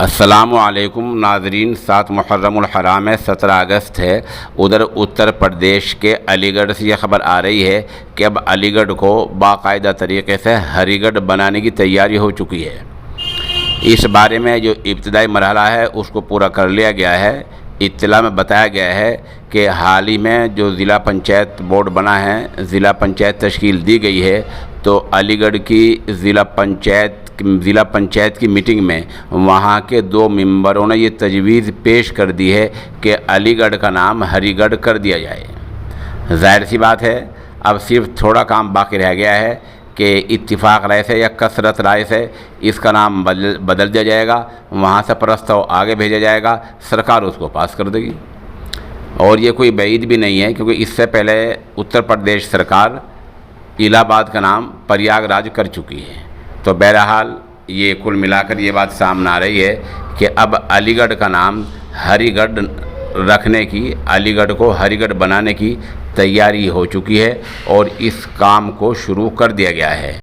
अस्सलामुअलैकुम नाज़रीन। 7 मुहर्रमुल हराम है, 17 अगस्त है। उधर उत्तर प्रदेश के अलीगढ़ से यह ख़बर आ रही है कि अब अलीगढ़ को बाकायदा तरीके से हरीगढ़ बनाने की तैयारी हो चुकी है। इस बारे में जो इब्तिदाई मरहला है उसको पूरा कर लिया गया है। इत्तला में बताया गया है कि हाल ही में जो ज़िला पंचायत बोर्ड बना है, ज़िला पंचायत तश्कील दी गई है, तो अलीगढ़ की ज़िला पंचायत की मीटिंग में वहाँ के 2 मेंबरों ने ये तजवीज़ पेश कर दी है कि अलीगढ़ का नाम हरीगढ़ कर दिया जाए। ज़ाहिर सी बात है, अब सिर्फ थोड़ा काम बाकी रह गया है कि इत्तिफाक राय से या कसरत राय से इसका नाम बदल दिया जाएगा। वहाँ से प्रस्ताव आगे भेजा जाएगा, सरकार उसको पास कर देगी। और ये कोई बैद भी नहीं है, क्योंकि इससे पहले उत्तर प्रदेश सरकार इलाहाबाद का नाम प्रयागराज कर चुकी है। तो बहरहाल ये कुल मिलाकर ये बात सामने आ रही है कि अब अलीगढ़ का नाम हरीगढ़ रखने की, अलीगढ़ को हरीगढ़ बनाने की तैयारी हो चुकी है और इस काम को शुरू कर दिया गया है।